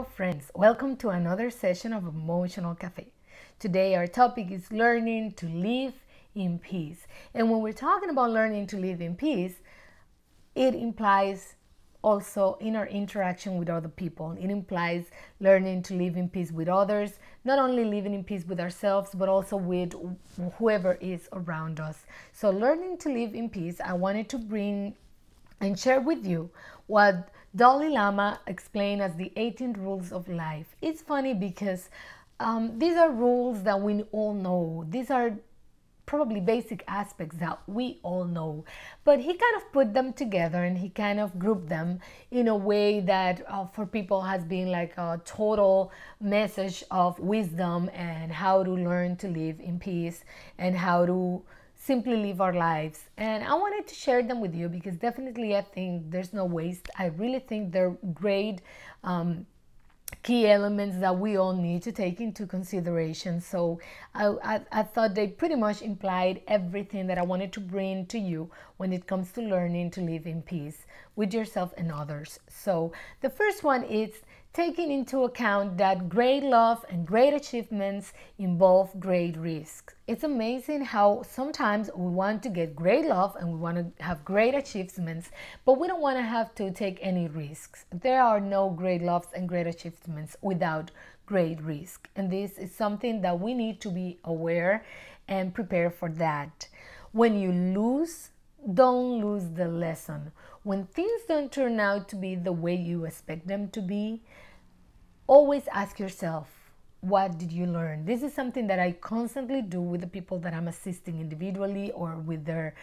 Hello friends, welcome to another session of Emotional Café. Today our topic is learning to live in peace. And when we're talking about learning to live in peace, it implies also in our interaction with other people. It implies learning to live in peace with others, not only living in peace with ourselves, but also with whoever is around us. So learning to live in peace, I wanted to bring and share with you what Dalai Lama explained as the 18 rules of life. It's funny because these are rules that we all know. These are probably basic aspects that we all know, but he kind of put them together and he kind of grouped them in a way that for people has been like a total message of wisdom and how to learn to live in peace and how to simply live our lives. And I wanted to share them with you because definitely I think there's no waste. I really think they're great key elements that we all need to take into consideration. So I thought they pretty much implied everything that I wanted to bring to you when it comes to learning to live in peace with yourself and others. So the first one is taking into account that great love and great achievements involve great risks. It's amazing how sometimes we want to get great love and we want to have great achievements, but we don't want to have to take any risks. There are no great loves and great achievements without great risk. And this is something that we need to be aware and prepare for that. When you lose, don't lose the lesson. When things don't turn out to be the way you expect them to be, always ask yourself, what did you learn? This is something that I constantly do with the people that I'm assisting individually or with their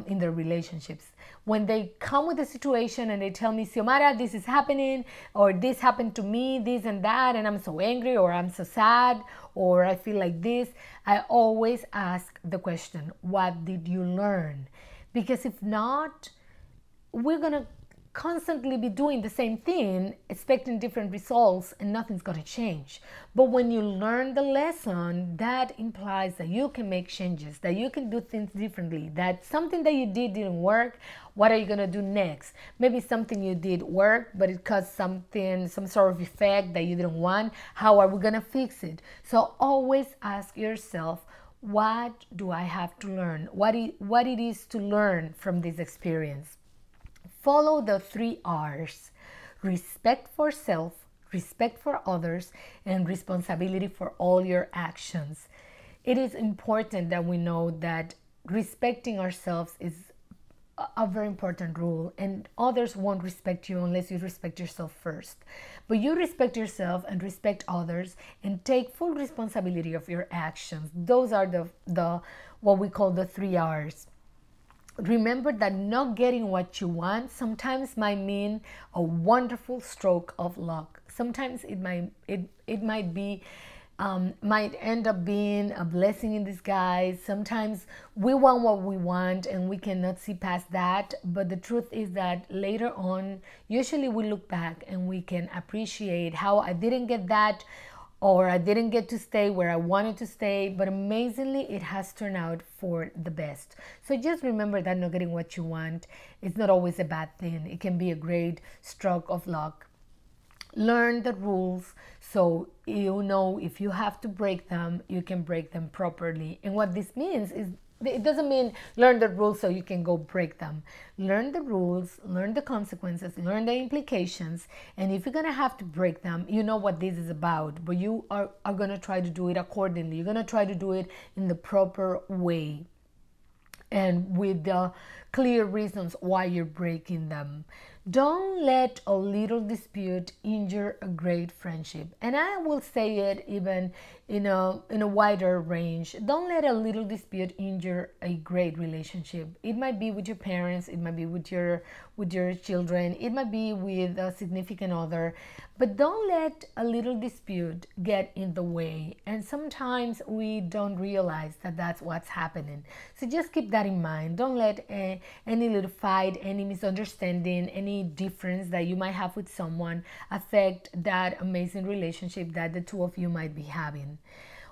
in their relationships. When they come with a situation and they tell me, Xiomara, this is happening, or this happened to me, this and that, and I'm so angry, or I'm so sad, or I feel like this, I always ask the question, what did you learn? Because if not, we're gonna constantly be doing the same thing, expecting different results, and nothing's going to change. But when you learn the lesson, that implies that you can make changes, that you can do things differently, that something that you didn't work, what are you going to do next? Maybe something you did work, but it caused something, some sort of effect that you didn't want. How are we going to fix it? So always ask yourself, what do I have to learn? What it is to learn from this experience? Follow the 3 R's: respect for self, respect for others, and responsibility for all your actions. It is important that we know that respecting ourselves is a very important rule, and others won't respect you unless you respect yourself first. But you respect yourself and respect others and take full responsibility of your actions. Those are the what we call the 3 R's. Remember that not getting what you want sometimes might mean a wonderful stroke of luck. Sometimes it might end up being a blessing in disguise. Sometimes we want what we want and we cannot see past that. But the truth is that later on, usually we look back and we can appreciate how I didn't get that, or I didn't get to stay where I wanted to stay, but amazingly, it has turned out for the best. So just remember that not getting what you want is not always a bad thing. It can be a great stroke of luck. Learn the rules so you know if you have to break them, you can break them properly. And what this means is, it doesn't mean learn the rules so you can go break them. Learn the rules, learn the consequences, learn the implications, and if you're going to have to break them, you know what this is about, but you are going to try to do it accordingly. You're going to try to do it in the proper way and with the clear reasons why you're breaking them. Don't let a little dispute injure a great friendship. And I will say it even in a wider range. Don't let a little dispute injure a great relationship. It might be with your parents, it might be with your children, it might be with a significant other, but don't let a little dispute get in the way. And sometimes we don't realize that that's what's happening. So just keep that in mind. Don't let any little fight, any misunderstanding, any difference that you might have with someone affect that amazing relationship that the two of you might be having.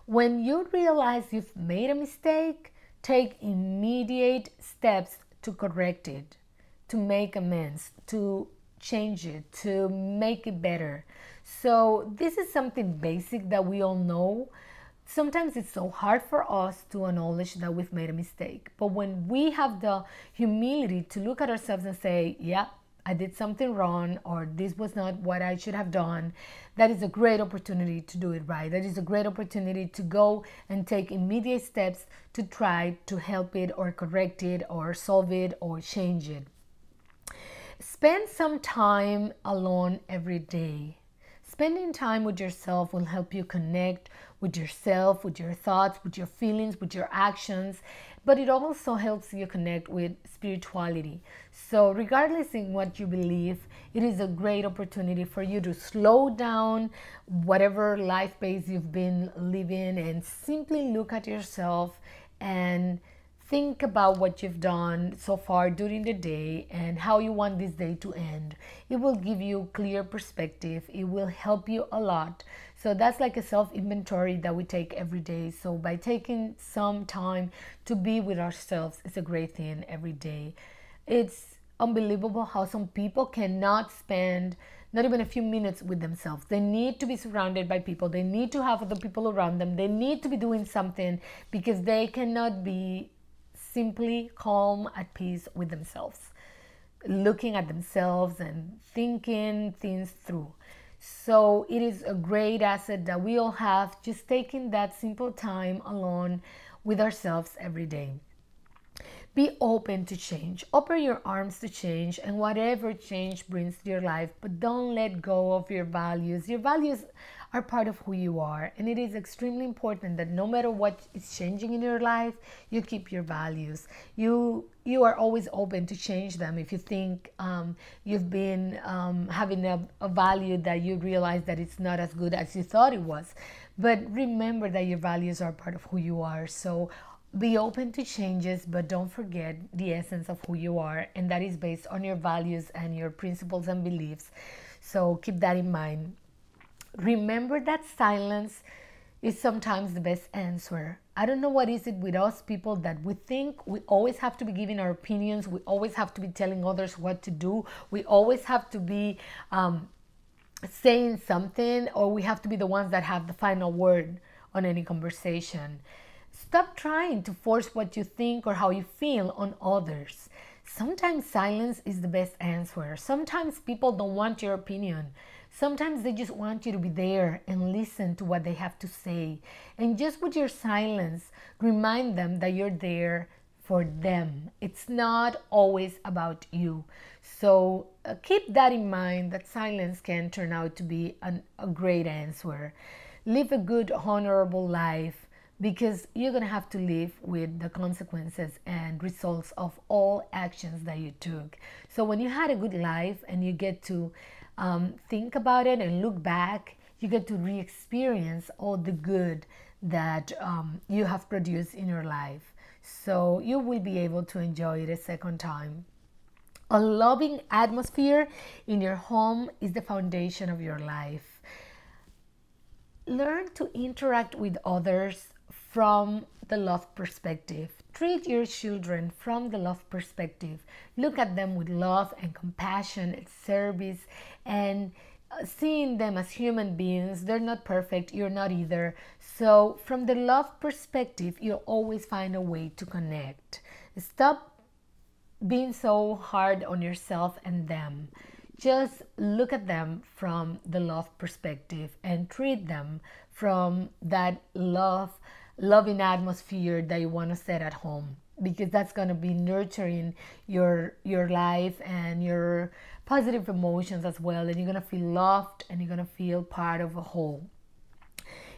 When you realize you've made a mistake, take immediate steps to correct it, to make amends, to change it, to make it better. So this is something basic that we all know. Sometimes it's so hard for us to acknowledge that we've made a mistake. But when we have the humility to look at ourselves and say, yeah, I did something wrong, or this was not what I should have done, that is a great opportunity to do it right. That is a great opportunity to go and take immediate steps to try to help it or correct it or solve it or change it. Spend some time alone every day. Spending time with yourself will help you connect with yourself, with your thoughts, with your feelings, with your actions, but it also helps you connect with spirituality. So regardless in what you believe, it is a great opportunity for you to slow down whatever life pace you've been living and simply look at yourself and think about what you've done so far during the day and how you want this day to end. It will give you clear perspective. It will help you a lot. So that's like a self-inventory that we take every day. So by taking some time to be with ourselves, it's a great thing every day. It's unbelievable how some people cannot spend not even a few minutes with themselves. They need to be surrounded by people. They need to have other people around them. They need to be doing something because they cannot be simply calm, at peace with themselves, looking at themselves and thinking things through. So it is a great asset that we all have, just taking that simple time alone with ourselves every day. Be open to change. Open your arms to change and whatever change brings to your life, but don't let go of your values. Your values are part of who you are, and it is extremely important that no matter what is changing in your life, you keep your values. You are always open to change them. If you think you've been having a value that you realize that it's not as good as you thought it was, but remember that your values are part of who you are. So be open to changes, but don't forget the essence of who you are, and that is based on your values and your principles and beliefs. So keep that in mind. Remember that silence is sometimes the best answer. I don't know what is it with us people that we think we always have to be giving our opinions. We always have to be telling others what to do. We always have to be saying something, or we have to be the ones that have the final word on any conversation. Stop trying to force what you think or how you feel on others. Sometimes silence is the best answer. Sometimes people don't want your opinion. Sometimes they just want you to be there and listen to what they have to say. And just with your silence, remind them that you're there for them. It's not always about you. So keep that in mind, that silence can turn out to be a great answer. Live a good, honorable life, because you're going to have to live with the consequences and results of all actions that you took. So when you had a good life and you get to think about it and look back, you get to re-experience all the good that you have produced in your life. So you will be able to enjoy it a second time. A loving atmosphere in your home is the foundation of your life. Learn to interact with others from the love perspective. Treat your children from the love perspective. Look at them with love and compassion and service, and seeing them as human beings. They're not perfect, you're not either. So from the love perspective, you'll always find a way to connect. Stop being so hard on yourself and them. Just look at them from the love perspective and treat them from that loving atmosphere that you want to set at home, because that's going to be nurturing your life and your positive emotions as well, and you're going to feel loved and you're going to feel part of a whole.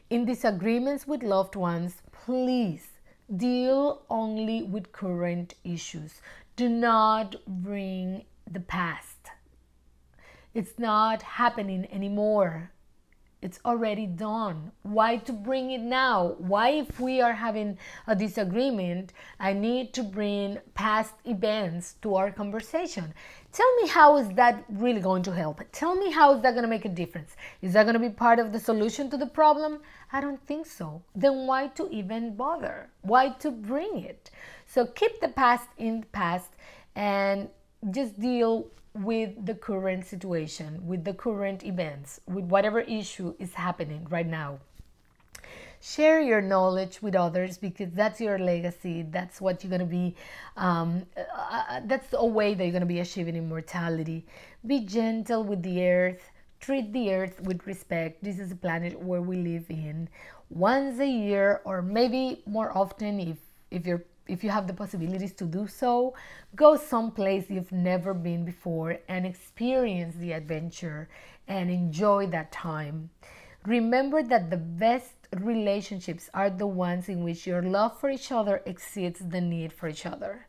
In disagreements with loved ones, please deal only with current issues. Do not bring the past. It's not happening anymore. It's already done. Why to bring it now? Why, if we are having a disagreement, I need to bring past events to our conversation? Tell me, how is that really going to help? Tell me, how is that going to make a difference? Is that going to be part of the solution to the problem? I don't think so. Then why to even bother? Why to bring it? So keep the past in the past and just deal with the current situation, with the current events, with whatever issue is happening right now. Share your knowledge with others because that's your legacy. That's what you're going to be, that's a way that you're going to be achieving immortality. Be gentle with the earth. Treat the earth with respect. This is a planet where we live in. Once a year, or maybe more often if you have the possibilities to do so, go someplace you've never been before and experience the adventure and enjoy that time. Remember that the best relationships are the ones in which your love for each other exceeds the need for each other.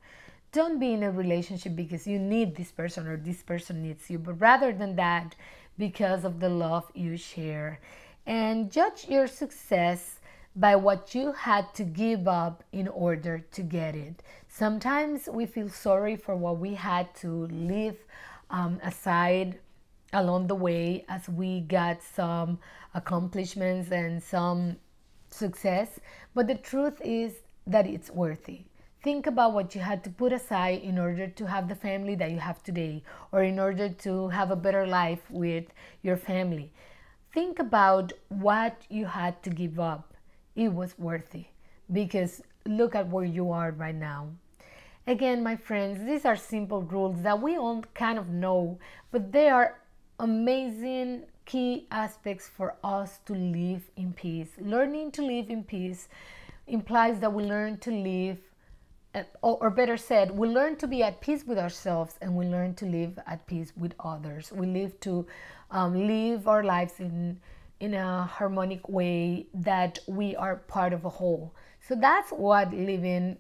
Don't be in a relationship because you need this person or this person needs you, but rather than that, because of the love you share. And judge your success by what you had to give up in order to get it. Sometimes we feel sorry for what we had to leave aside along the way as we got some accomplishments and some success, but the truth is that it's worthy. Think about what you had to put aside in order to have the family that you have today, or in order to have a better life with your family. Think about what you had to give up. It was worthy because look at where you are right now. Again, my friends, these are simple rules that we all kind of know, but they are amazing key aspects for us to live in peace. Learning to live in peace implies that we learn to live, or better said, we learn to be at peace with ourselves and we learn to live at peace with others. We live to live our lives in a harmonic way that we are part of a whole. So that's what learning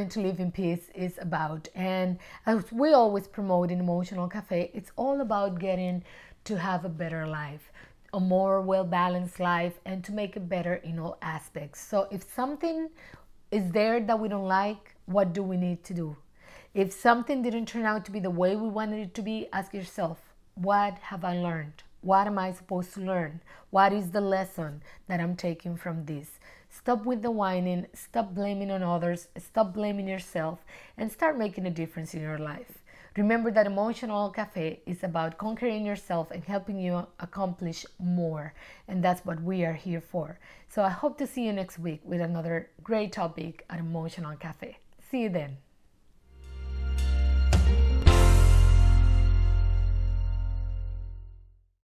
to live in peace is about. And as we always promote in Emotional Cafe, it's all about getting to have a better life, a more well-balanced life, and to make it better in all aspects. So if something is there that we don't like, what do we need to do? If something didn't turn out to be the way we wanted it to be, ask yourself, what have I learned? What am I supposed to learn? What is the lesson that I'm taking from this? Stop with the whining, stop blaming on others, stop blaming yourself, and start making a difference in your life. Remember that Emotional Cafe is about conquering yourself and helping you accomplish more. And that's what we are here for. So I hope to see you next week with another great topic at Emotional Cafe. See you then.